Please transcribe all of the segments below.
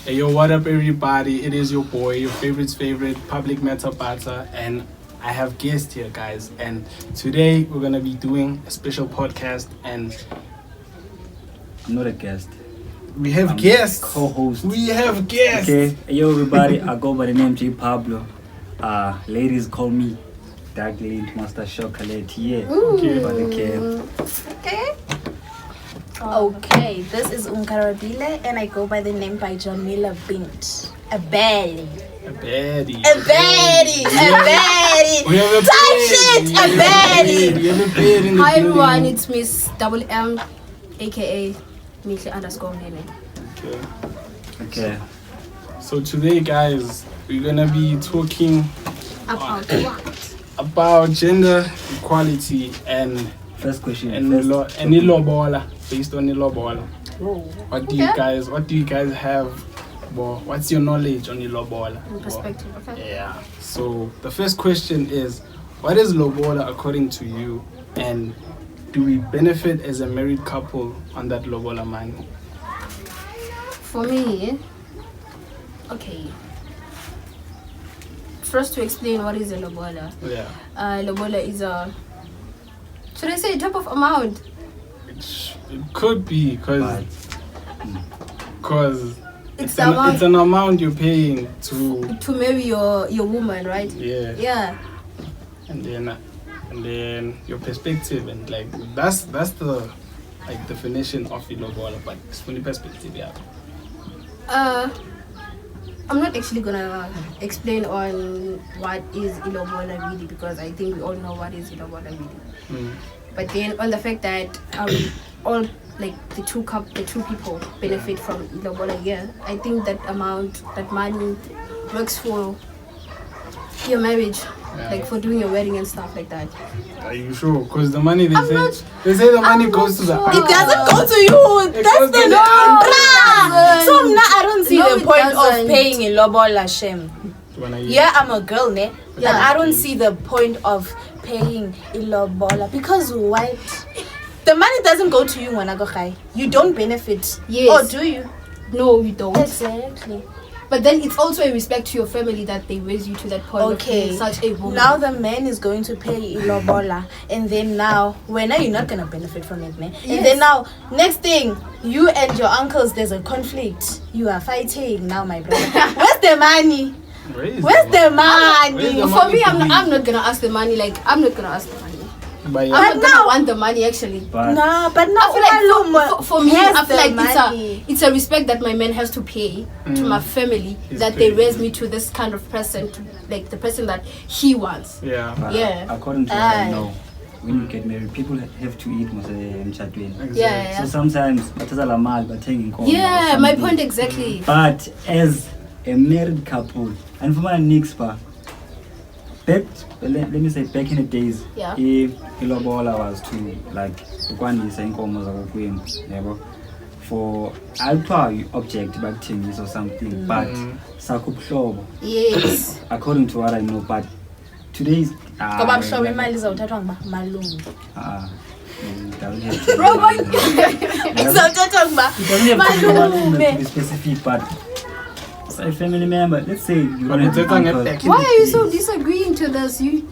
Hey, yo, what up, everybody? It is your boy, your favorite's favorite, Public Matter Bata, and I have guests here, guys. And today we're gonna be doing a special podcast, and I'm not a guest. we have I'm guests. Co-host. We have guests. Okay, hey, yo everybody, I go by the name J Pablo. Ladies call me Dark Lady Master Chocolate. Yeah. Okay. For the care. Okay. Okay, this is Unkarabile and I go by the name by John Miller Bint. A baddie. A baddie. A baddie. A baddie. We have a Touch it. A baddie. We have a bed in the Hi building. everyone, it's Miss Double M, aka Mithle_Nene. Okay. Okay. So today, guys, we're gonna be talking About what? about gender equality and First question. Lobola, based on Lobola. Oh. What do you guys have? Well, what's your knowledge on Lobola? Perspective, okay? Yeah. So the first question is, what is Lobola according to you, and do we benefit as a married couple on that Lobola money? For me, okay. First, to explain what is a lobola. Yeah. Lobola is a, should I say, a type of amount? It could be because It's it's an amount you're paying to. To marry your woman, right? Yeah. Yeah. And then your perspective, and like that's the like definition of Lobola, but it's from the perspective, yeah. I'm not actually gonna explain on what is Lobola really, because I think we all know what is Lobola really. But then on the fact that all like the two people benefit from Lobola, yeah, I think that money works for your marriage, like for doing your wedding and stuff like that. Are you sure? Because the money they say the money goes to the It doesn't go to you. That's the doesn't. So now I don't see No, the it point of doesn't. paying in Lobola Shem. Yeah, I'm a girl, ne? But Yeah. I don't see the point of paying in Lobola because why? The money doesn't go to you when I go high. You don't benefit. Yes. Or do you? No, you don't. Exactly. But then it's also a respect to your family that they raise you to that point of Okay. being such a woman. Now the man is going to pay Lobola, and then now you're not gonna benefit from it, ne? And then now next thing, you and your uncles, there's a conflict. You are fighting now, my brother. Where's the money? Where's the money? Where's the For me, money to I'm not gonna ask the money. Like, I'm not gonna ask the money. But I'm yeah, not gonna want the money actually. But No, but now I feel like for me, I feel like money. it's a respect that my man has to pay to my family, He's that they paying. raise me to this kind of person, to like the person that he wants. yeah. but Yeah. according to what I know, when you get married, people have to eat most emshadweni. Exactly. Yeah, So sometimes bathatha la mali bathenge inkomo. Yeah, or my something. point exactly. But as a married couple, and for my next part, let me say back in the days, Yeah. if Lobola was to like ukwandisa inkomo zakokwenu, yabo, for alpha object bakuthengisa or something, but sakubuhlobo, Yes. according to what I know, but today's Ngoba mhlobo imali izawuthathwa malume. it doesn't have to be Bro, malume. Izawuthathwa It doesn't have to be malume to malume. be specific, but as a family member, let's say you But want to it's have a uncle. back in Why the are you so days. disagreeing to this? You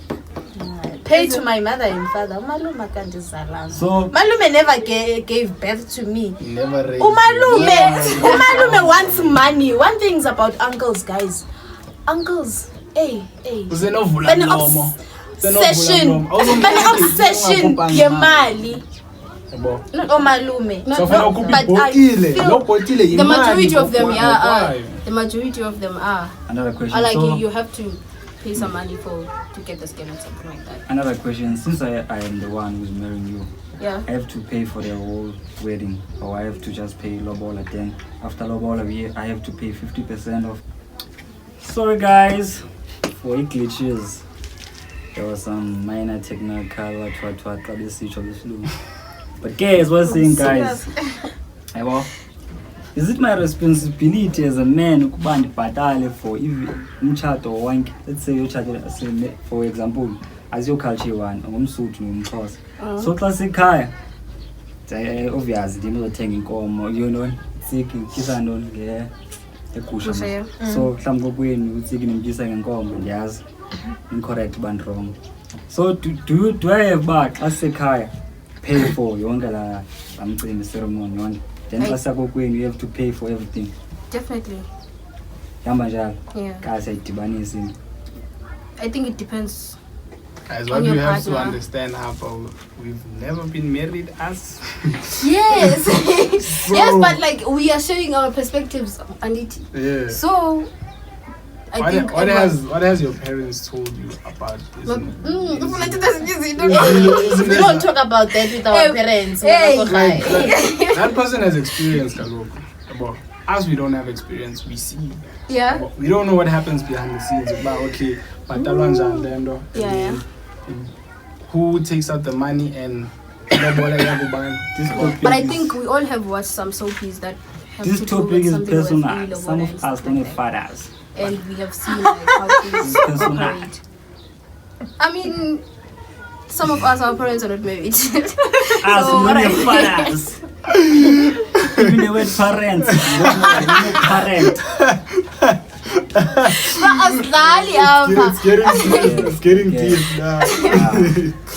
Pay to my mother and father. Umalume akandizalanga. So Malume never gave birth to me. Never raised Umalume wants money. One thing's about uncles, guys. Uncles, hey. Usenovula mlomo. Obsession yemali. Yabo. Omalume. So funa ukuba But I ibhokile, feel- lo bhokile the yimali. majority of them, ngokwayo. the majority of them are. another question. Like So you have to pay some money to get the skin and something like that. another question. Since I am the one who's marrying you, Yeah. I have to pay for the whole wedding, or I have to just pay Lobola. Then after Lobola, I have to pay 50% of. Sorry guys for glitches. There was some minor technical what. But guys, what's saying, guys? Well, is it my responsibility as a man ukuba ndibhatale for umtshato wonke? Let's say utshate, for example, as your culture one, ngumSuthu nomXhosa. So xa sikhaya, obviously ndim uzothenga inkomo, you know, sikhisa ntoni egusha Gusha, yeah. so mhlawumbi kokwenu uthi kinimtyisa ngenkomo ndiyazi incorrect but wrong so do I have ba xa sisekhaya pay for yonke la mcimbi ceremony yonke then xa siyakokwenu you have to pay for everything Definitely. hamba njalo Yeah. ka siyayidibanisa into I think it depends. Guys, On what you your have to partner. understand, Harper, we've never been married us. Yes. Yes, but like we are showing our perspectives on it. Yeah. So I think What has your parents told you about this? We don't talk about that with our parents. Hey. Like, that person has experience, Kaloko. But us, we don't have experience. We see. Yeah. But we don't know what happens behind the scenes. But okay, but Yeah. who takes out the money and But I think we all have watched some soapies that have this to do topic with is something with personal Lobola some and of stuff us don't have like that. fathers And we have seen like how things personal. operate. I mean, some of us, our parents are not married. us So we what don't I- have fathers even the word parents we don't know parent it's getting Yeah. deep now.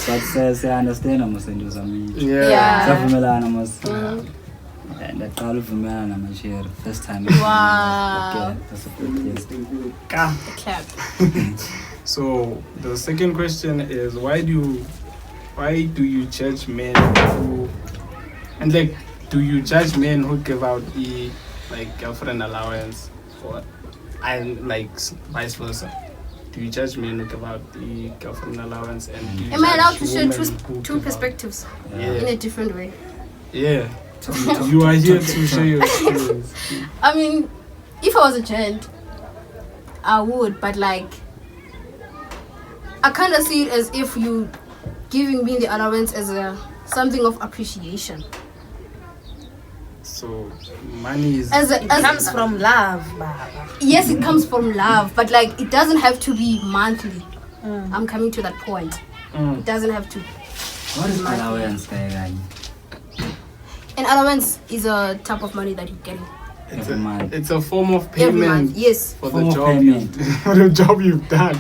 but siyaunderstand amasenzo zami Yeah. siyavumelana mas ndaqala uvumelana namashare first time Wow. okay that's a good yes Clap. So the second question is why do you judge men who and like do you judge men who give out the like girlfriend allowance or and like vice versa? Do you judge men who give out the girlfriend allowance and do you Am I allowed to judge share women who two give out- perspectives in Yeah, a different way? yeah. You are here to share your experience. I mean, if I was a gent, I would, but like, I kind of see it as if you giving me the allowance as a something of appreciation. So money is It comes from love, Baba. Yes, it comes from love, but like, it doesn't have to be monthly. I'm coming to that point. It doesn't have to. what is allowance kanye An allowance is a type of money that you get every month it's a form of every payment month. Yes. for Form the of job payment. for the job you've done.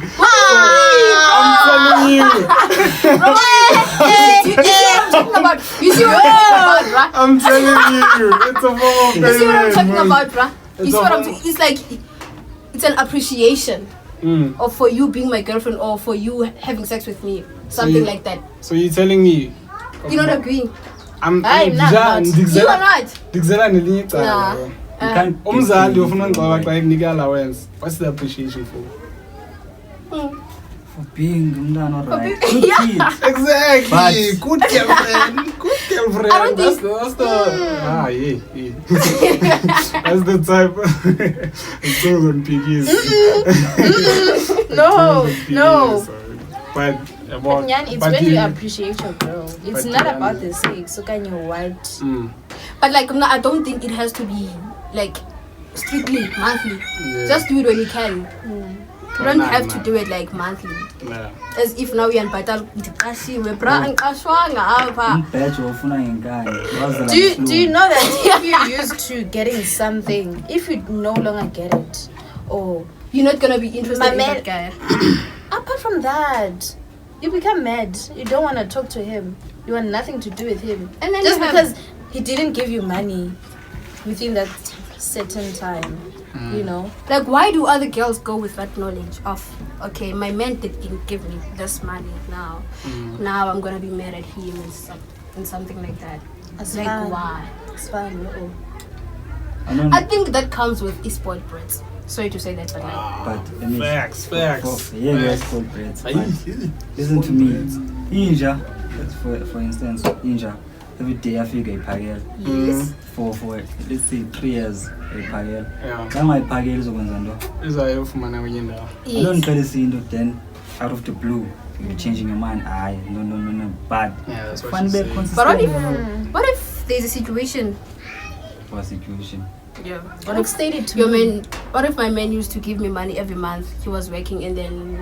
I'm telling you. You see what I'm talking about, right? I'm telling you, it's a form of payment. You see what I'm talking man. about, bruh? You It's see a what I'm whole- talking? It's like it's an appreciation of for you being my girlfriend or for you having sex with me, something you- like that. So you're telling me You're not agreeing. I'm I'm not. You are not. Ndikuzela nelinye Nah. icala. you can't Umzali ufuna ngicaba xa ekunika allowance. What's the appreciation for? for being umntana right being- good Yeah. kid Exactly. But- Good girlfriend. Good girlfriend. I don't that's think- the yeah. That's the type. It goes on piggies. No. But about Nyan, it's but when you- you appreciate your girl. It's But not you- about the sex. So can you what? But like, no, I don't think it has to be like strictly monthly. Yeah. Just do it when you can. You don't Nah, have nah. to do it like monthly. Yeah. As if now you're in battle, ndiqashiwe, bra, angiqashwanga apha. umbhejo ufuna ngenkani Do you know that if you're used to getting something, if you no longer get it, or You're not gonna be interested My in man- that guy. apart from that, you become mad. You don't want to talk to him. You want nothing to do with him. And then Just you have- because he didn't give you money within that certain time, you know. Like, why do other girls go with that knowledge of, okay, my man didn't give me this money now. Now I'm gonna be mad at him and something like that. It's Like, fine. why? It's fine. No. I think that comes with spoiled brats. Sorry to say that, but like, but let me Facts. yeah guys called breads but listen to me inja for instance inja every day afika iphakela yes. for let's say 3 years iphakela Yeah. kama iphakela izokwenza nto Izayofumana kwenye ndawo. alondiqalisa into then out of the blue you're changing your mind no bad Yeah, that's what Fun she's be saying. consistent But what if there's a situation? for a situation Yeah. What stated to Your me? man? What if my man used to give me money every month? He was working, and then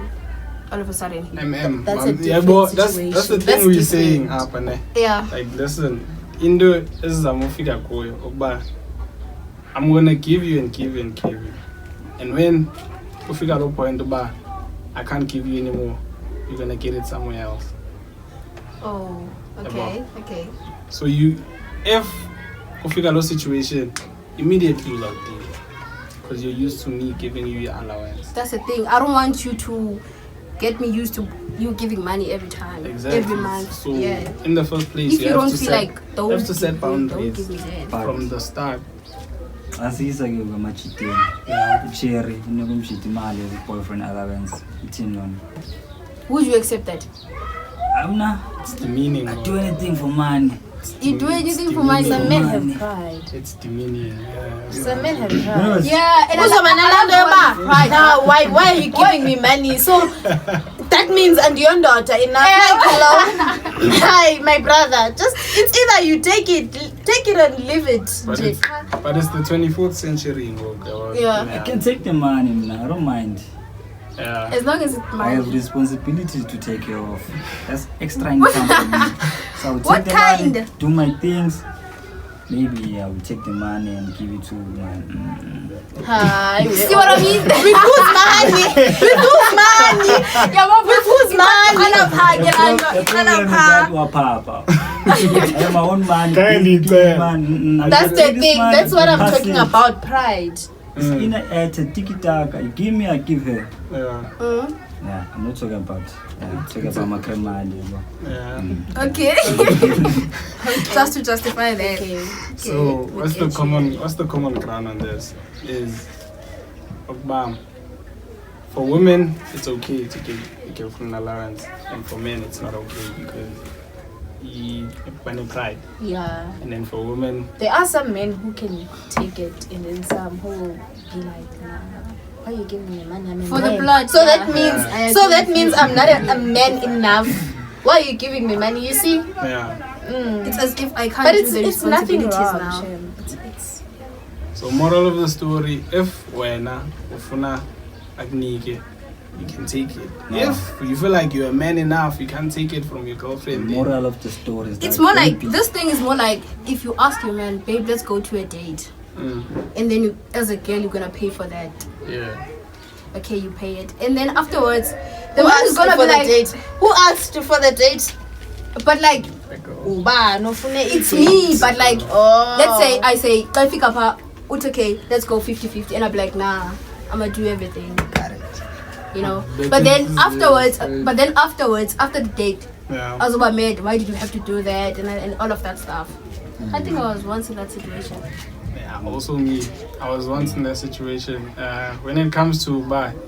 all of a sudden, That's a Yeah, different but that's the situation. thing That's we're different. saying hapa ne. yeah. Like listen, into esizamufika kuyo ukuba I'm gonna give you and give you and give you. And when you figure out a point about I can't give you anymore, you're gonna get it somewhere else. Oh, okay. So if you figure out a situation, immediately you love it. Because you're used to me giving you your allowance. That's the thing. I don't want you to get me used to you giving money every time, exactly. every month. So in the first place, if you don't have feel to like you have to set boundaries don't give me that. from the start. Asisa ke ngamachiteni. Cherry unekumshita imali boyfriend allowance. Ithini yona? Would you accept that? It's demeaning. I do anything for money. You do anything for money. Some men have pride. It's demeaning. Some men have pride. Yeah, and pride. Now, why are you giving me money? So that means and your daughter in hello. Hi, my brother. Just it's either you take it and leave it. But it's the 24th century. Yeah. I can take the money, I don't mind. Yeah. As long as it's I money. have responsibility to take care of. That's extra income for me. So I will What take the money, kind? do my things. Maybe I will take the money and give it to my. Hi. See what I mean? With whose money? With whose money? Yeah, but With whose money? The problem is that we're papa. I have my own money. Kindly Give clear. money. I That's can the take this thing. money, That's what I'm pass talking it. about. Pride. It's in a tiki-taka. You give me, I give her. Yeah. Yeah, I'm not talking about. I'm talking about my money. Yeah. okay. Just to justify that. Okay. So what's the common ground on this? Is for women it's okay to give a girlfriend allowance, and for men it's not okay because when pride. Yeah. And then for women, There are some men who can take it, and then some who will be like, nah, why are you giving me money? I'm a For the man." blood, So yeah. that means, Yeah. that means I'm not a man enough. Why are you giving me money? You see? yeah. It's as if I can't But do the it's nothing responsibilities wrong. now. Shem. It's So moral of the story: if wena ufuna akunike, you can take it. Yeah. If you feel like you're a man enough, you can't take it from your The girlfriend. then- moral of the story is It's that more don't like be- this thing is more like if you ask your man, babe, let's go to a date, Mm, and then you, as a girl, you're gonna pay for that. yeah. Okay, you pay it, and then afterwards, the Who man is asked gonna you for be the like, date? Who asked you for the date? but like Uba, no fune it's me, but like Oh. let's say I say, pick up her, it's okay, let's go 50-50, and I'm like, nah, I'm gonna do everything. Got it. You know, That but then is afterwards, very- after the date, Yeah. I was about mad. Why did you have to do that and all of that stuff? I think I was once in that situation. Yeah, also me. I was once in that situation. When it comes to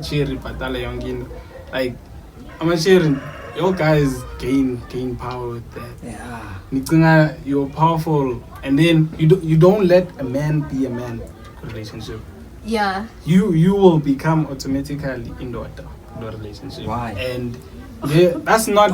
cherry patala yongin, like I'm a sharing. Your guys gain power with that. Yeah. Nikunga, you're powerful, and then you don't let a man be a man relationship. Yeah. You will become automatically in the relationship. Why? And that's not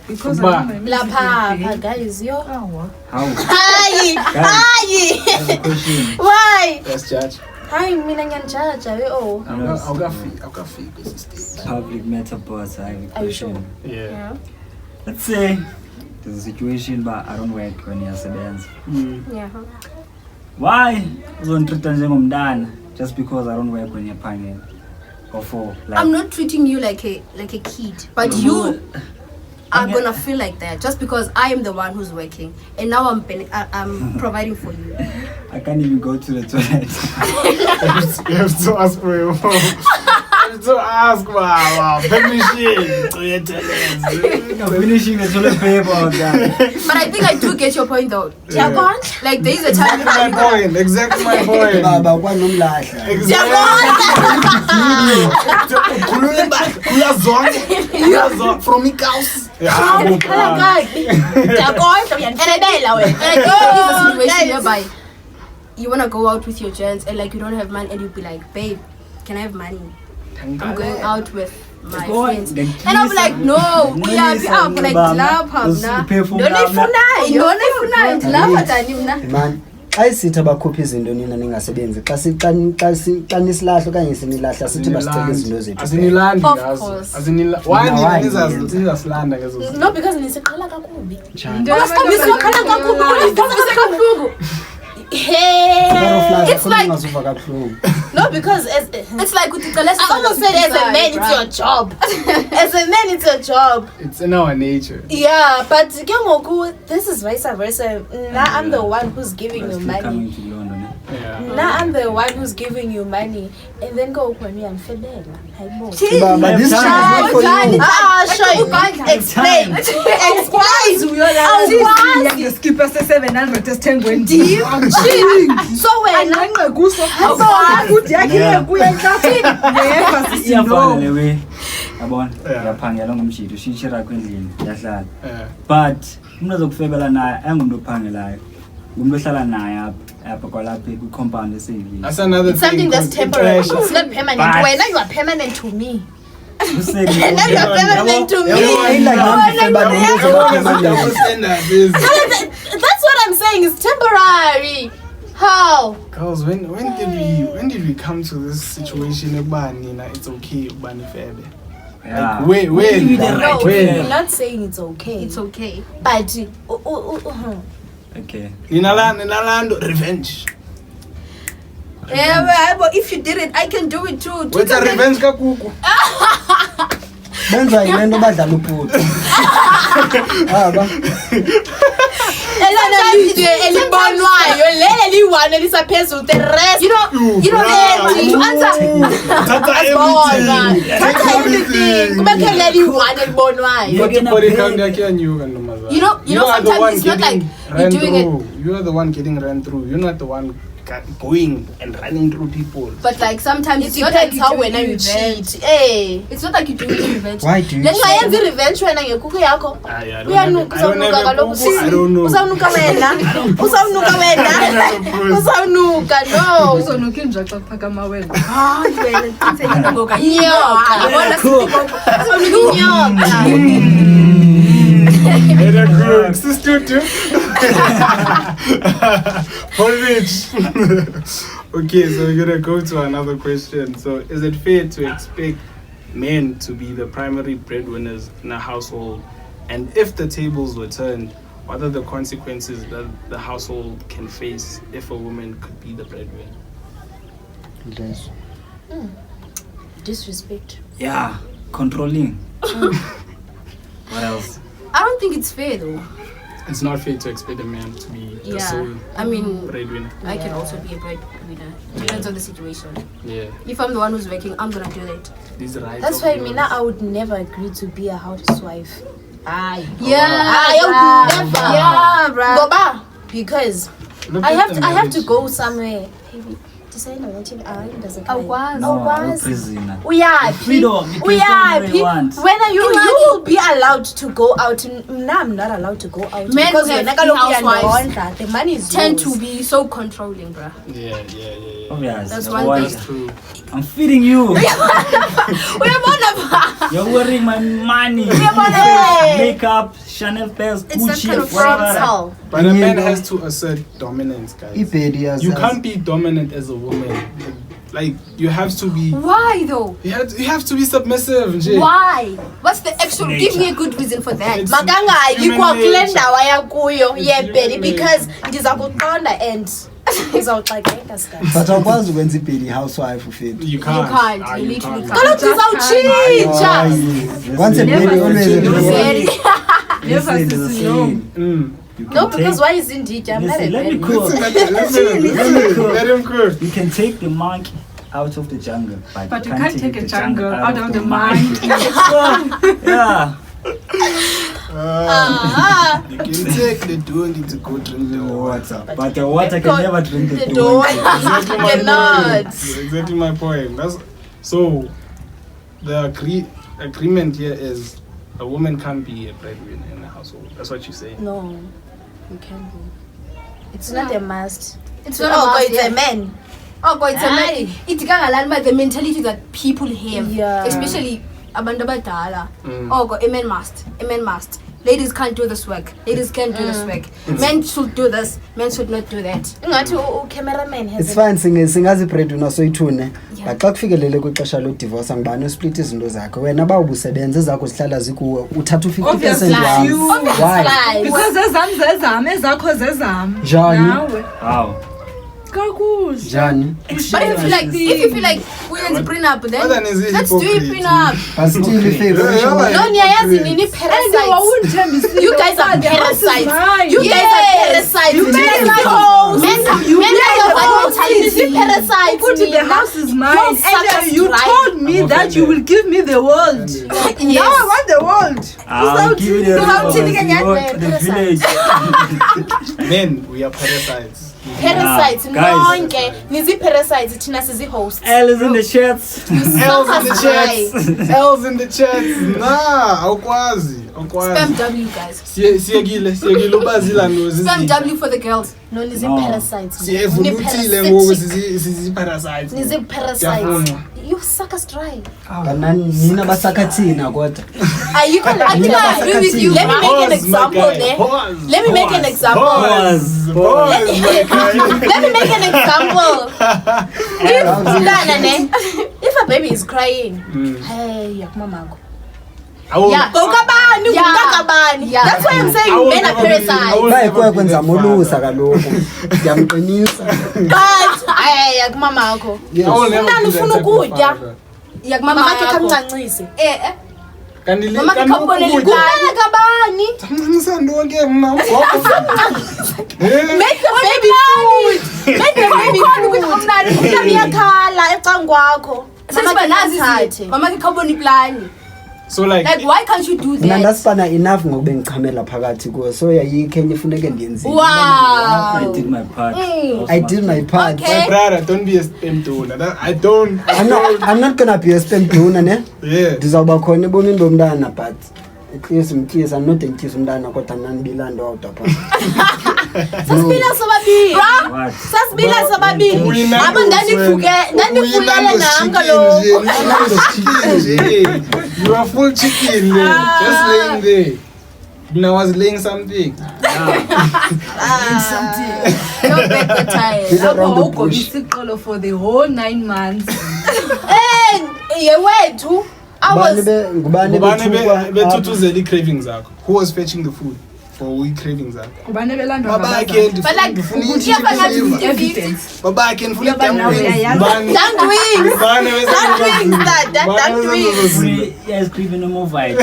Because Ba. La papa, guys, yo. How? How? Hi! I Hi! have a question. Why? that's judge. Hi, mina ngiyajaja we oh. Awukafika kusistate. Public metaphors. I have a Are you sure? question. Yeah. Let's say there's a situation, but I don't work when you're sebenza. Yeah. Why? Uzonitreat njengomntana just because I don't work when you're paying or for like. I'm not treating you like a kid, but No. you are I'm- gonna feel like that just because I am the one who's working and now I'm providing for you. I can't even go to the toilet. You have to ask for your mom. You have to ask, wow, big machine. I'm finishing the toilet paper, guy. But I think I do get your point though. Yeah. Like there is a time Exactly my point. Exactly my point. baba kwanomlahla Exactly. From the cows. And I think it's a situation whereby you wanna go out with your gents and like you don't have money and you'll be like, babe, can I have money? I'm going out with my Go on, friends. then And I'm like, no, we are up like love man xa isithi abakhupha izinto nina ningasebenzi xa nisilahla okanye sinilahla sithi basicela izinto zethu Asinilandi Of ngazo. course. Why Why nizasilanda ngezo zinto? no, because nisiqala kakubi. Njengoba Nisiqala kakubi. Hey. It's like No, because it's like I almost said as a man it's your job. As a man it's your job. It's in our nature. Yeah, but this is vice versa. Now I'm the one who's giving you money. Coming to London, Yeah. Now I'm the one who's giving you money, and then go when you unfidel. But this time is not for you. Explain. Skipper 700 10 So when iyafana le way yabona yaphangela ngomshito ushishira kwendlini yahlala but umuntu azokufebela naye angumuntu ophangelayo umuntu ohlala naye apha kwalapha ku-compound eseyivile. That's another it's something that's temporary. It's not permanent. When you are permanent to me. Now you are permanent to me. That's what I'm saying. It's temporary. How? Girls, when did we come to this situation? It's okay. Yeah. Like, when? We're not saying it's okay. It's okay. But Okay. Ninalando revenge. Yeah, but if you did it, I can do it too. What's a revenge kakuku? Benza yinto badlala uphuthu. You know to answer. Sometimes it's not like you're doing it. You are the one getting run through. You're not the one going and running through people. But like sometimes it's not like how when you cheat. Hey, it's not like you do revenge. Why do you cheat? Revenge when you cook yako. I don't know. Usanuka wena. No. Uzonuka injaxa phakama wena. Okay, so we're gonna go to another question. So, is it fair to expect men to be the primary breadwinners in a household? And if the tables were turned, what are the consequences that the household can face if a woman could be the breadwinner? Yes. Disrespect. Yeah, controlling. What else? I don't think it's fair though. It's not fair to expect a man to be the sole breadwinner. I can also be a breadwinner. Depends on the situation. Yeah. If I'm the one who's working, I'm gonna do that. These rights. That's why I would never agree to be a housewife. I would never. Yeah, bruh. Go back because I have to go somewhere. Baby. We are whether you will be allowed to go out. No, I'm not allowed to go out men because housewives the money is tend to be so controlling, bruh. Yeah. Obvious. That's one thing. True. I'm feeding you. We're You're wearing my money. Makeup, Chanel pairs, Gucci, whatever. But a man has to assert dominance, guys. You can't be dominant as a woman. Like, you have to be. Why though? You have to be submissive. Nje. Why? What's the actual? Give me a good reason for that. Maganga, you because ndizakuqonda and but awukwazi ukwenza ibhedi housewife ufethu. You can't. You literally can't. Once a bedi, always a No, because why is it? I'm not a let me cook. Let him cook. You can take the monkey out of the jungle, but you can't take a jungle out of the mind. Yeah. You can take the donkey to go drink the water, but the water can never drink the donkey. Exactly my point. So the agreement here is a woman can't be a breadwinner in a household. That's what you say. No, you can't be. It's not a must. It's not a must. It's a man. It's a man. It's the mentality that people have, especially abantu abadala. A man must. Ladies can't do this work. Ladies can't do this work. Men should do this. Men should not do that. It's fine singazi breadwinner soyithune. But xa kufikelele kwixesha lo divorce ngibani osplit izinto zakhe wena bawubusebenza zakho zihlala zikuwe uthatha u50% why? Because ezam ezakho zezam. Njani? Wow. Njani? But if you feel like we are prenup, then let's do it prenup. But still if you No, niyayazi nini parasites. You guys are parasites. You guys are parasites. You made it like parasites. Put it, the house is mine. Don't suck And us you dry. told me that you will give me the world. Now I want the world. I'll give you the village. Men, we are parasites. Parasites, Guys. nonke. Nizi parasites, tina sizi hosts. L is in the chats. L's in the chats. L's in the chats. Nah, awukwazi. Spam W, guys. Siyekile ubazila nozi. Spam W for the girls. No, nizi No. parasites. Siyevulutile ngoku sizi parasites. Nizi parasites. Siyafuna. You suck us dry. nina basakathina kodwa. You can agree with you. Let me make an example there. Let me make an example. Pause. Let me make an example. If a baby is crying, hey, yakumamako. Yeah. That's why I'm saying men are parasites. Bayikuya kwenza molusa kaloku. Ngiyamqinisa. But hey, yakumamako. Umntana ufuna ukutya. Yakumamake kamncancise. Mama kakabonela ukutya kabani. Tamncisa ndonke mna ugogo. Make the baby food. Make the baby food. Umntana uyakhala ecangwakho. Mama nazi. Mama kakabona iplani. So like why can't you do Mina that? ndasifana enough ngobe ngichamela phakathi kuwo. So yayikho enye funeke ndiyenzile. Wow. I did my part. I did my part. Okay. my brother, don't be a spam donor. I don't. I'm not gonna be a spam donor, ne? Yeah. Ndizawuba khona ebomini bomntana but mkisa I'm not enkisa umntana kodwa nanibila ndo awudapha. Sasibila sobabili. What? Sasibila sobabili. Aba ndanifulele nanga lo. You are full chicken there. Just laying there. I was laying something. Don't beg the tired. He's around the bush. For the whole 9 months. Yewethu. Ngubani bethuthuzela cravings zakho. Who was fetching the food for we cravings zakho? But like, evidence. Baba I can fully Yes, creeping the move right.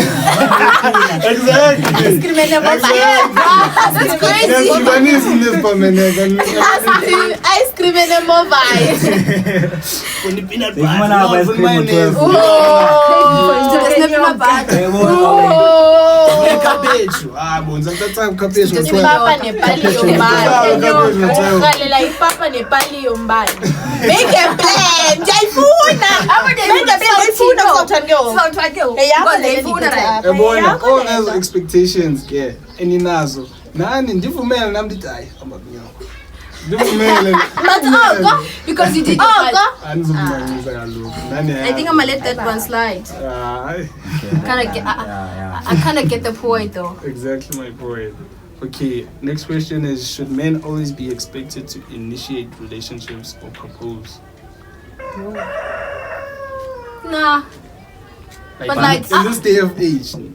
Exactly. That's crazy. Ice cream and a mobile. Ipapa nepali yombali. Make a plan. Ndiyayifuna. All those expectations ke eninazo nani ndivumela nami ndithi hayi hamba kunyako ndivumele Because you did your part. anizomncancisa kaloku nani I think I'm gonna let that one slide. hayi I kind of get the point though. exactly my point. Okay, next question is, should men always be expected to initiate relationships or propose? Nah. But like, in this day of age, in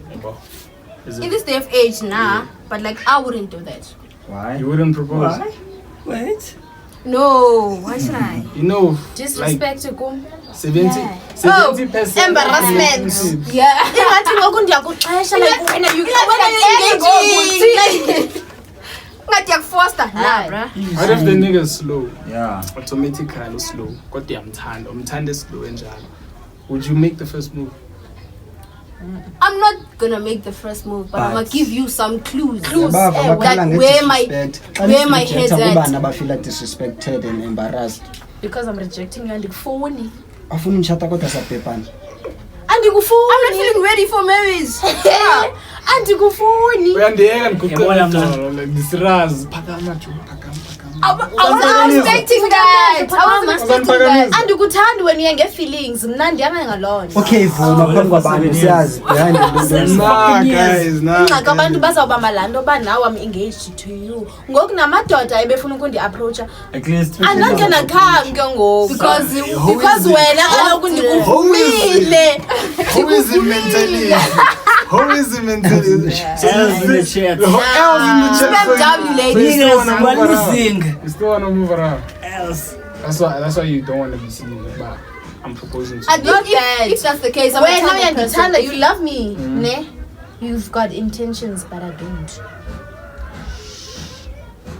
this day of age, nah. But like, I wouldn't do that. Why? you wouldn't propose? Why? Wait. No, why should I? You know, Disrespect to kum. 70%. Embarrassment. Yeah. Ingathi ngoku ndiyakuxesha like when are you Ngathi yakufoster. Nah, bruh. What if the nigga is slow? Yeah. Automatically slow. Kodwa yamthanda, umthanda slow enjalo. Would you make the first move? I'm not gonna make the first move, but I'm gonna give you some clues. Baba bakhala where my head's at. Kubana bafeel disrespected and embarrassed. Because I'm rejecting you andikufuni. Afuna umshata kodwa sapepana. Andikufuni. I'm not feeling ready for marriage. Andikufuni. Uyandiyeka ndikuqela like disraz phakama jo phakama. I wasn't expecting that. Andikuthandi when uye nge-feelings mna ndiyanga ngalona. Okay, vuma phambi kwabantu siyazi behind the Nah, guys, nah. Ingxaki abantu bazawubamba laa nto uba now I'm engaged to you. Ngoku namadoda ebefuna ukundi-approacha At least. I'm not gonna come ke ngoku because wena kaloku ndikufumile. Who is it mentally? Who is it mentally? L's in the chat. L's in the chat. Spam W, ladies. Niggas, we're losing. You still wanna move around? else. That's why you don't want to be seen. But I'm proposing to And you. if that's the case, I'm When a now type you're of person. Tanda, you love me, ne? You've got intentions, but I don't.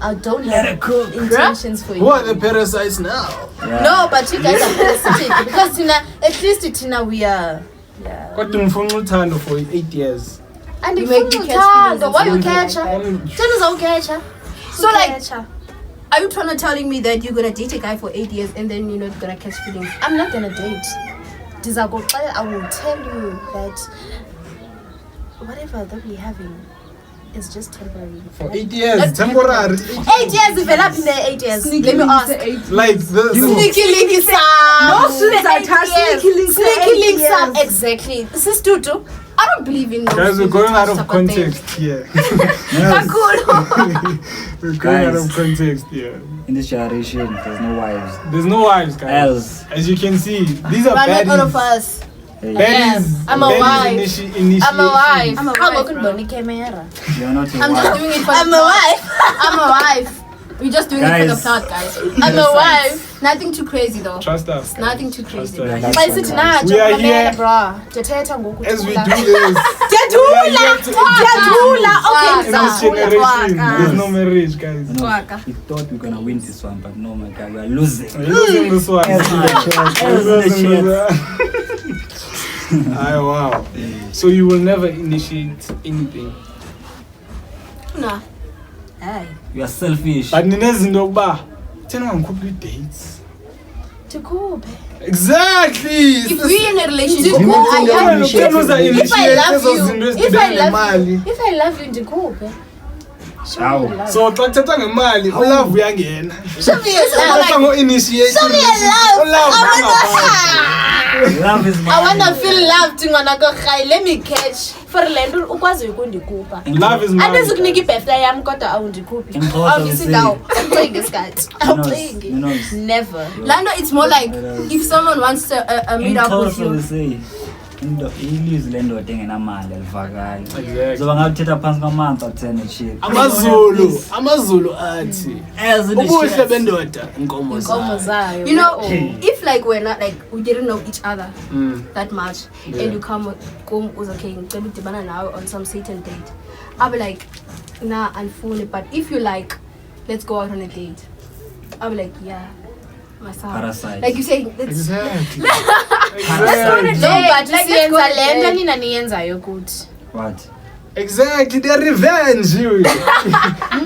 I don't have intentions for you. Who are the parasites now? Yeah. No, but you guys are parasitic because Tina, at least Tina, we are. Yeah. Got them for for 8 years. And You you make make me me catch catch. feelings Why you and catch stuff her? like Tell us how catch her. So, like, are you trying to telling me that you're gonna date a guy for 8 years and then you're not gonna catch feelings? I'm not gonna date. I will tell you that whatever that we're having is just temporary. For 8 years, temporary. 8 years, if you're up in there 8 years. Let me ask. Like the Sneaky linky No Sam. students are attached. Sneaky links. Sneaky links Sam. Exactly. This is Tutu. I don't believe in those guys, we're going out of stuff like that. context here. We're going out Guys. of context here. In this generation, there's no wives. There's no wives, guys. Else. As you can see, these are But not all of baddies. us. Hey, Baddies. I'm a Baddies wife. initiation. I'm a wife. I'm a How wife, about bro. Bonnie camera? you're not a I'm just wife. doing it for I'm the a plot. wife. I'm a wife. We're just doing it for the Guys. plot, guys. I'm a wife. Nothing too crazy though. Trust us. guys. Nothing too Trust crazy. us. That's But fine, it's guys. not. We are here. bro. Thethetha ngokuthi As we ula. do this, Diyadula. we are here to- Diyadula. Okay, in this generation, there's no marriage, guys. No, we thought we were gonna win this one, but no, my guy, we are losing. We're losing this one. Else in the chest. Else in the Losing chest. this one. Aye, wow. So you will never initiate anything. Nah. Hayi. You are selfish. But ninezinto yokuba thina ungikhuphi dates. Ndikhuphe. Exactly. If we're in a relationship, You I think am. that If If I love you, if I love you, ndikhuphe. Show me Ow. your love. So xa kuthetha ngemali ulove uyangena. Show me your love. Xa ngo-initiate Show me your love. ulove Love is I wanna feel loved ngwanaka khai. Let me catch. For lento ukwazi ukundikhupha. Love is money. Andizikunika ibirthday yami kodwa awundikhuphi. Impossible Obviously to now. Awucingi isikhathi. Awucingi. Knows. Never. Lando, it's more like if someone wants to meet up with you. ilizwi lendoda engenamali alivakali Exactly. zoba ngawuthetha phansi kwamanzi athene shit amazulu athi ubuhle bendoda inkomo Inkomo zayo. You know, Oh. if like we're not like we didn't know each other Mm. that much, Yeah. and you come was okay, ngicela udibana nawe on some certain date, I'll be like, nah, unfunny. But if you like, let's go out on a date, I'll be like, yeah, myself. Parasite. Like you say, let's Exactly. No, Exactly. but Like, let's siyenza go lento there. nina niyenzayo kuthi. what Exactly. The revenge.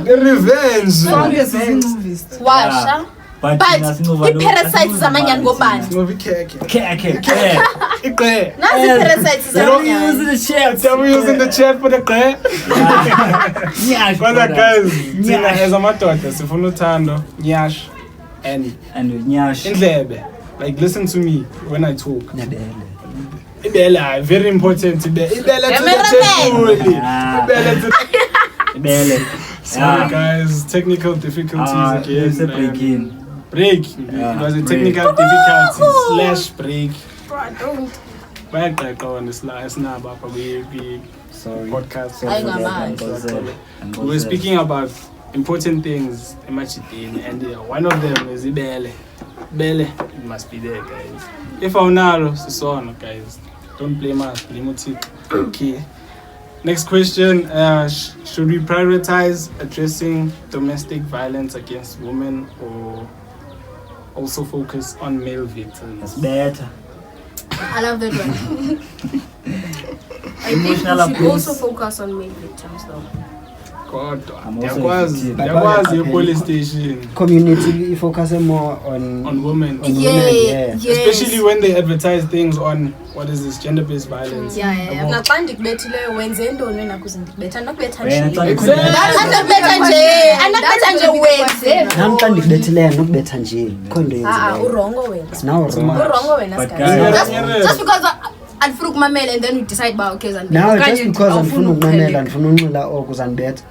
The revenge. Washa. but But thina sinova lo- i-parasites zamanyani ngobani? Ngoba ikhekhe. Khekhe Igqe. Nazi i-parasites zamanyani. the chef Are we using the chat for the gqe? Nyash, Brother, guys, thina Nyash. as amadoda sifuna uthando, nyash, and and nyash indlebe. Like, listen to me when I talk. nebele Ibele, very important. Ibele to the Cameraman. table. Ah. Ibele to bele Sorry, guys, technical difficulties again. it's a man. break in Break. Yeah, It was a break. technical difficulties / break. bro, don't. Bayaxoxa on this last naba sorry podcast. Sorry for that, We were speaking about important things emachidini, and one of them is ibele. Bele, it must be there, guys. If aunalo, sisona, guys. Don't blame us, blame uThixo. Okay. Next question, should we prioritize addressing domestic violence against women or also focus on male victims? That's better. I love that one. I think we Emotional should abuse. also focus on male victims though. Kodwa I'm also yakwazi a victim. yakwazi police station community focus more on on women, On Yeah, women, yeah. yes. especially when they advertise things on what is this gender-based violence. Yeah, yeah, yeah. Naxa ndikubethileyo wenze ntoni wena kuze ndikubetha ndakubetha Wena nje. xa Exactly. Andakubetha nje, andakubetha nje wenze. nam xa ndikubethileyo nokubetha nje kho nto yenzileyo Urongo wena. now wrong Urongo wena But sikazi. guys- Just because I'll fruit my mail and then we decide about okay, and now Okanye just because andifuna awufuni ukumamela ukuqheleka. ndifuna unxila oku uzandibetha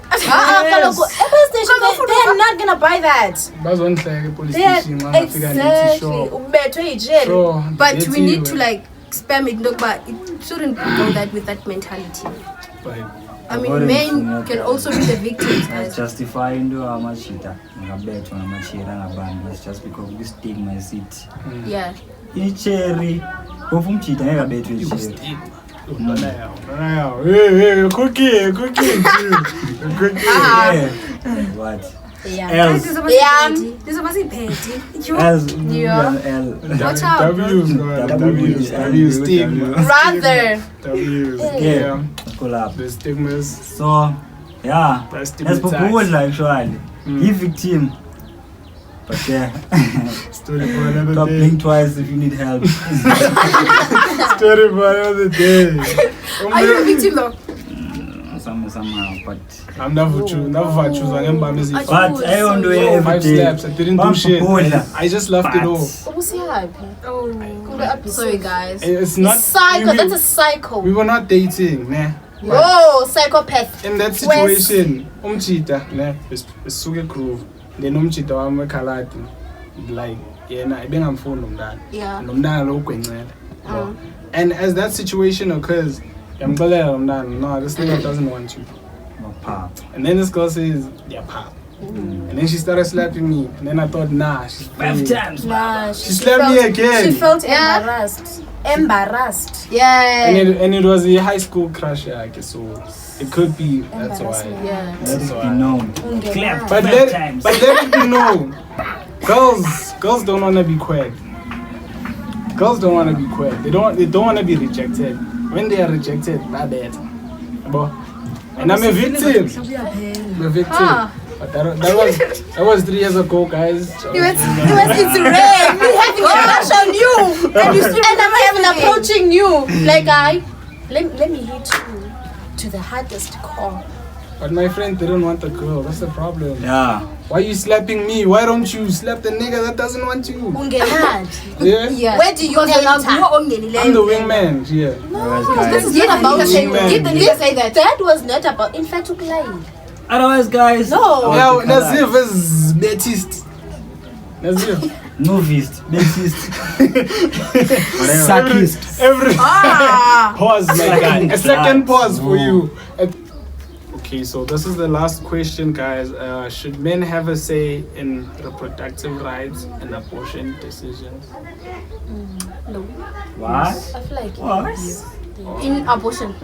Kaloku e-police station they're not gonna buy that. Bazondihleka police They're station xa ngafika ndithi exactly sure. ubethwe yijeli. Sure. but we need to Ndibethiwe. like spam it, look, but it shouldn't go that with that mentality. But I mean, men can also be the victims, guys. Justify into amachita ngabetho ngamachira ngabantu. That's just because of the stigma is it. Yeah. Icherry ofumchita ngabetho icherry. Cookie. What? Yeah. This is a petty. As Yeah. L. Watch out. W stigma. Rather. W. Yeah. Yeah. Collab. The stigmas. So, yeah. That's As proposed actually. He victim. But yeah. Story for another Stop day. blink twice if you need help. Story for another day. Are you a victim though? Somehow, but I'm never choose. Never choose. I am busy. but I don't do it every 5 day. steps. I didn't do shit. Proposal. I just left it off. What's happy? Oh. Sorry, guys. It's not Psycho. we- That's a psycho. We were not dating, nah. Whoa, psychopath. In that situation, umchita, nah, is suge groove. Then umchita wami ekhalati, like yena ibengamfuni umntana. Yeah. Nomntana lo ugwencela. And as that situation occurs, yamxelela umntana, no, this nigga doesn't want you. And then this girl says, yeah, pop. And then she started slapping me. And then I thought, nah, she's 5 times. Nah, She slapped me again. She felt Yeah. embarrassed. Yeah. And it was a high school crush, I guess, so it could be, that's why. Yeah. Let it be known. Clap But 5 times. let it be known. Girls don't want to be queer. Girls don't want to be queer. They don't want to be rejected. When they are rejected, not bad. And I'm a victim. I'm a victim. But that was 3 years ago, guys. It's red. We having a crush on you, and I'm even approaching you. Like let me hit you to the hardest core. But my friend didn't want the girl. That's the problem. Yeah. Why are you slapping me? Why don't you slap the nigga that doesn't want you? Ungelad. Yeah. Yeah. Where do you Because you're enter? I'm the wingman. Yeah. This is not about Guys. saying. Did the nigga say that? That was not about. In fact, Ukulai. Otherwise, guys. No. Now Nazif is Betist. Nazif. Novist. Dentist. Whatever. Sarkist. Every pause, my guy. A second pause for you. Okay, so this is the last question, guys. Should men have a say in reproductive rights and abortion decisions? No. What? I feel like What? In abortion.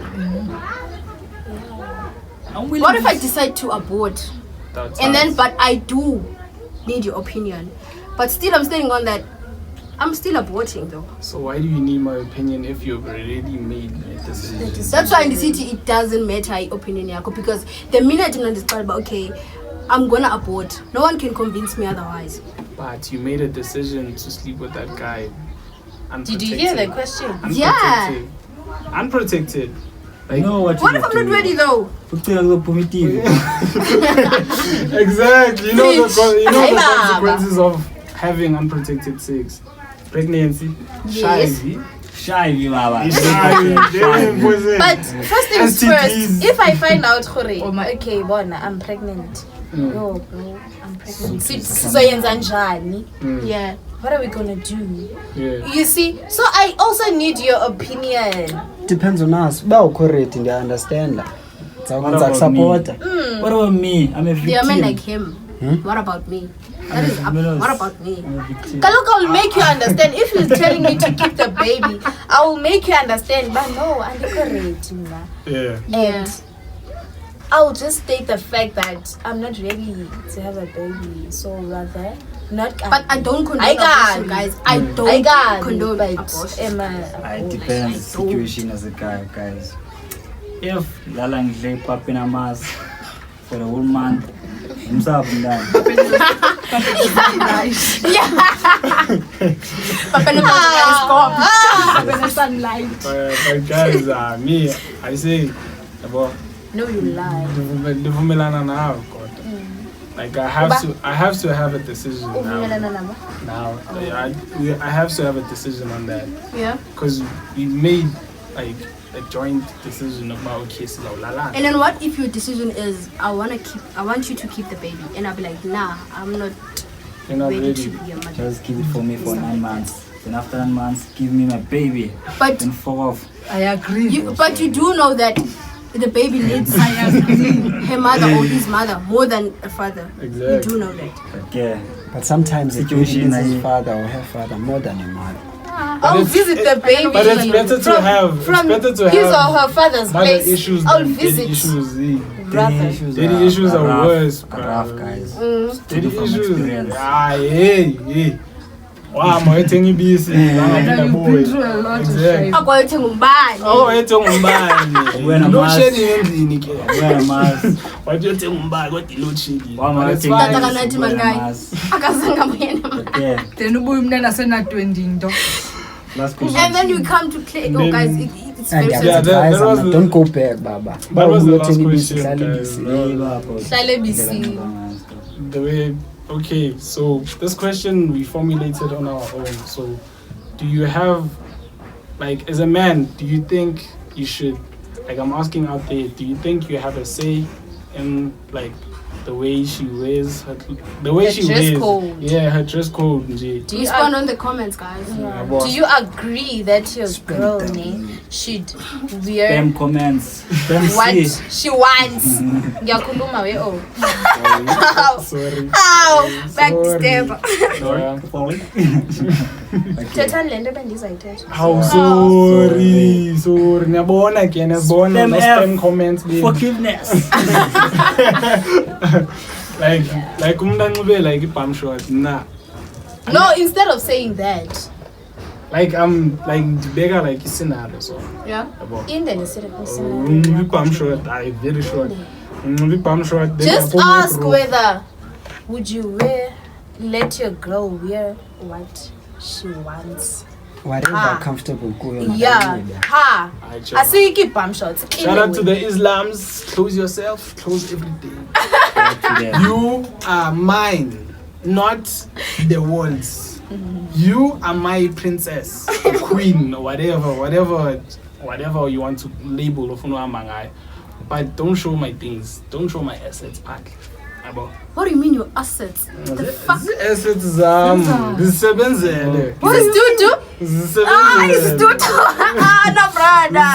I'm willing What if to- I decide to abort? That's And then, us. but I do need your opinion. But still, I'm standing on that. I'm still aborting though. So why do you need my opinion if you've already made a decision? That's why in the city it doesn't matter opinion yako, because the minute I'm about okay, I'm gonna abort. No one can convince me otherwise. But you made a decision to sleep with that guy. Did you hear the Unprotected. question? Yeah. Unprotected. Like, know what What if I'm not ready though? exactly. You know the Hey, Baba. consequences of having unprotected sex. Pregnancy. Yes. Shy, you are. But first things STDs. first, if I find out, okay, bona, I'm pregnant. Yo, bro, I'm pregnant. So yenza njani? Yeah. What are we gonna do? Yeah. You see, so I also need your opinion. Depends on us. Uba ukho ready ndiya understand. What Ndza about kusupporta. What about me? I'm a victim. There are men like him. What about me? That is what about me? I'm a victim. Kaluk, I'll make you understand. If you're telling me to keep the baby, I will make you understand. But no, I'm ready, man. Yeah. And I'll just state the fact that I'm not ready to have a baby. So rather, not. But I don't condone I got abortion, guys. I don't I got condone but abortion. It depends the situation as a guy, guys. If lala ngidle ipapa namasi for a whole month, ngimsabundani. But guys, me, I say, about no, you lie. ndivumelana nawe kodwa. Like I have to have a decision now. Now I have to have a decision on that. Yeah. Because we made like a joint decision about okay, so And then what if your decision is I want you to keep the baby, and I'll be like, nah, I'm not you're not ready to ready. be a mother. Just keep it for me for 9 months. Then after 9 months, give me my baby. But Then fuck off. I agree. but you do know that the baby needs her mother or his mother more than a father. Exactly. We do know that. Okay. But sometimes the baby Situation needs his I- father or her father more than a mother. I'll visit the baby. But it's better to have. from It's better to his have or her father's mother place. issues I'll than daddy visit. issues. Brother. Daddy issues are rough, worse, are bro. rough, guys. Daddy From issues. experience. Ah, hey. Wow, I'm eating busy. You've been through a lot of shit. Akwayothenga umbani. Oh, ethenga umbani. Wena Load mas- shedding endlini ke. Wena mas. Wathi uthenga umbani kodwa load shedding. Wama But it's uthenga fine. Tata kanathi Wena mangayi. mas. Akazange abuyena. Okay. Then ubuye umntana senatwendi into. Last question. And then you come to play. Oh, guys, it's very And Yeah, sensitive. that guys, was the- don't go back, Baba. That was the Baba, last uyotheni question, ibisi, hlala guys. ibisi. Hlale bisi. The way, okay, so this question we formulated on our own. So, do you have, like, as a man, do you think you should, like, I'm asking out there, do you think you have a say in, like, the way she wears her, the way Her she dress wears? code. Yeah, her dress code. nje. Do you, Respond on the comments, guys. do you agree that your girl should wear Spam comments. Spam what C. she wants? Ngiyakhuluma we oh. Sorry. Ow! Backstab. Yeah. Sorry. Thethani le nto bendizayithetha. How sorry. Ngiyabona ke ngiyabona Spam no F. spam comments being Forgiveness. like umuntu anxibe like i-bum short nah. No, instead of saying that, Like I'm like ndibeka like i-scenario so Yeah. yabo. in the necessary person. Unxibe i-bum short ayi very short. Unxibe i-bum short then Just uyaphume ask bro. whether would you let your girl wear what she wants. Whatever comfortable kuyo. Yeah. Ha. Ayi, Chema. Asiyiki bum shots. Shout out to the Islams. Close yourself. Close everything. You are mine, not the world's. You are my princess, queen, or whatever you want to label of Mangai. But don't show my things. Don't show my assets back. What do you mean your assets? The fuck? Assets zisebenzele. What does dude do? It's dude. No, brother.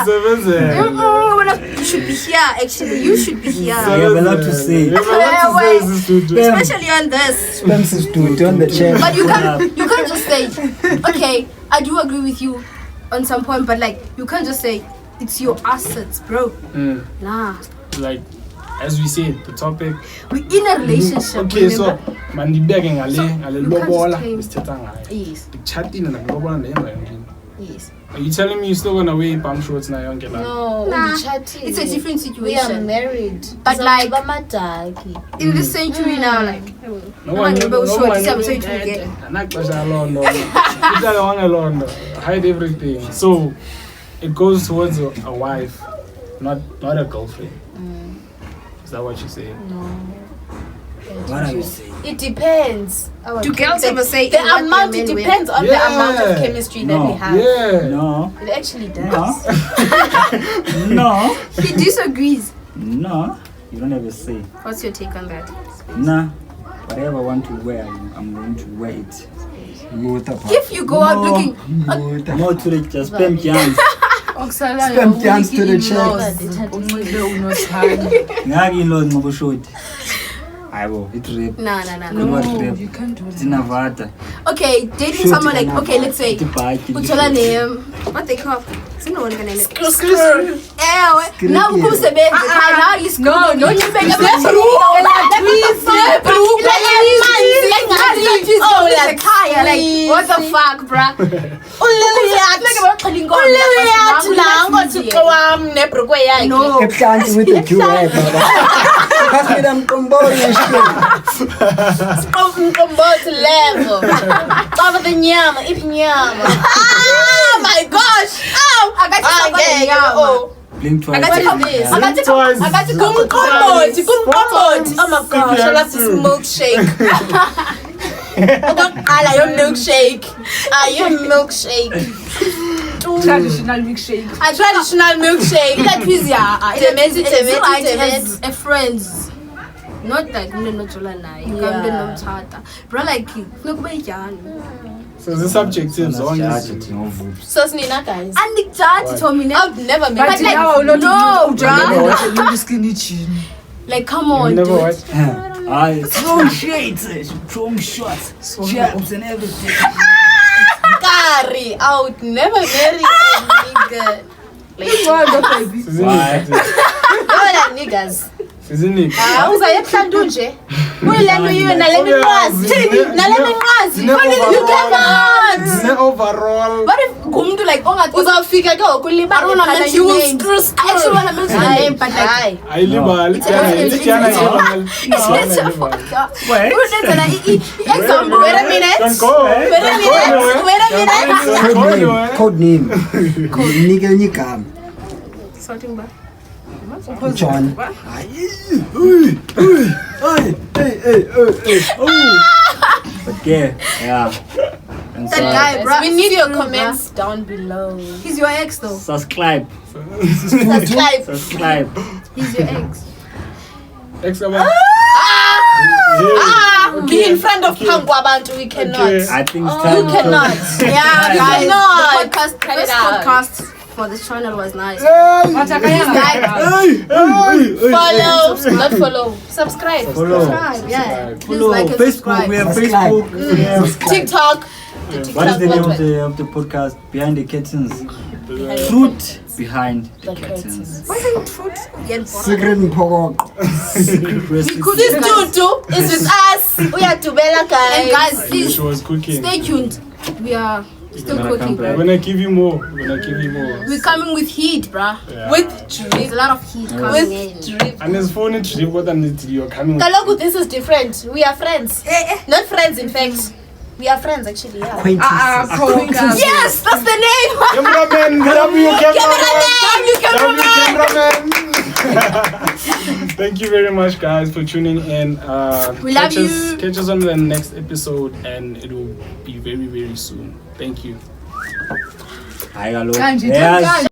You should be here, actually. You should be here. You have a lot to say. Especially on this. Spam sis dude on the chair. But you can't just say, okay, I do agree with you on some point, but like you can't just say it's your assets, bro. Nah. Like, as we said, the topic. We're in a relationship. Okay, so remember? mandibeke ngale you can't lobola just claim- isithetha ngayo. Yes. Chatting and lobola leyenza yini? Yes. Are you telling me you're still gonna wear bum shorts na yonke la? No, Nah, chatting. it's a different We are situation. married. But like- bamadaki. In this century now, like No one one will show one- this episode again. anaxesha loo nto. Ithaka wange loo nto. Hide everything. So it goes towards a wife, not a girlfriend. Is that what you're saying? What are you saying? It depends. Do girls ever say the in what amount? their It men depends on the Yeah. amount of chemistry that No. we have. Yeah. No. It actually does. No. He disagrees. No. You don't have a say. What's your take on that? Nah. Whatever I want to wear, I'm going to wear it. If you go out looking, More to the just spam jams. Spam jams to the chest. Ngaki in-laws ngobushoti. Hayibo, it rape. nah. What rape? You can't do that. Zinavata. Okay, dating Shoot someone like, zinavata. okay, let's say, Itibhaki, uthola what they call, sinonika name. Screw. Now kumsebenzi, now you screw. No, not you make a what the fuck, bruh? No. Ebuhlanti with the duet, Baba. Pass me them Mqombothi and shit. level. Cover the nyama, ipinyama. Oh my gosh. Oh, I got Blink twice. What is this? I got Kumqombothi. Oh my gosh, I love this milkshake. Okokuqala your milkshake. Your milkshake. Traditional milkshake. A traditional milkshake. that is Temeti. as a friends. Not like not naye. Yeah. Bro, like, look by Jan. So the subjective zone Judge is. it, no votes. So Snina guys. And the judge told me, I've never met But like, now no, bruh. bruh. You skinny chin. Like, come You on, never dude. what? I throwing shades, throwing shots, jabs and everything. Kari, I would never marry a nigga. Like, Why? all niggas. Isn't it? Uzayebuhlantu nje. Uyilento yiyo nale minqwazi. Nale minqwazi. You cannot. Overall. What if Gumdu like Uzawufika ke ukulibala. I don't wanna mention You will names. screw. I actually wanna mention the name, but like Hayi. Ayilibali. example. Wait a minute. Don't go. Wait a minute. Code name. Nike enye igama. Sorting back. John. But yeah. And That guy, bruh. We need your Screw, comments down below. bruh. He's your ex though. subscribe. Subscribe. Subscribe. He's your ex. Excellent. Be in front of Pangwabantu. We cannot. Okay. I think it's You time to cannot. Yeah, You guys. cannot. The podcast, Cut it first out. podcast for this channel was nice. Follow. Not follow. Subscribe. follow. Subscribe, yeah. Please Follow like and Facebook. subscribe. We have Subscribe. Facebook. We have TikTok. what is the name What? of the podcast? Behind the curtains. Truth behind the The curtains. Why is it fruit? Get Secret Mpokoko. Secret recipe. This Tutu is with us. Uyadubela And guys. guys, please She was cooking. stay tuned. We are still gonna cooking. come back. We're gonna give you more. We're coming with heat, bruh. Yeah. With There's drip. a lot of heat coming With in. drip. And his phone is trip. What you're coming with. Kaloku, this is different. We are friends. Not friends, in fact. We are friends, actually. Yeah. Acquaintances. Yes, that's the name. Cameraman, W Cameraman. cameraman. Thank you very much, guys, for tuning in. We love you. Catch us on the next episode, and it will be very, very soon. Thank you. Hi, hello. Kanji, Yes. Kanji.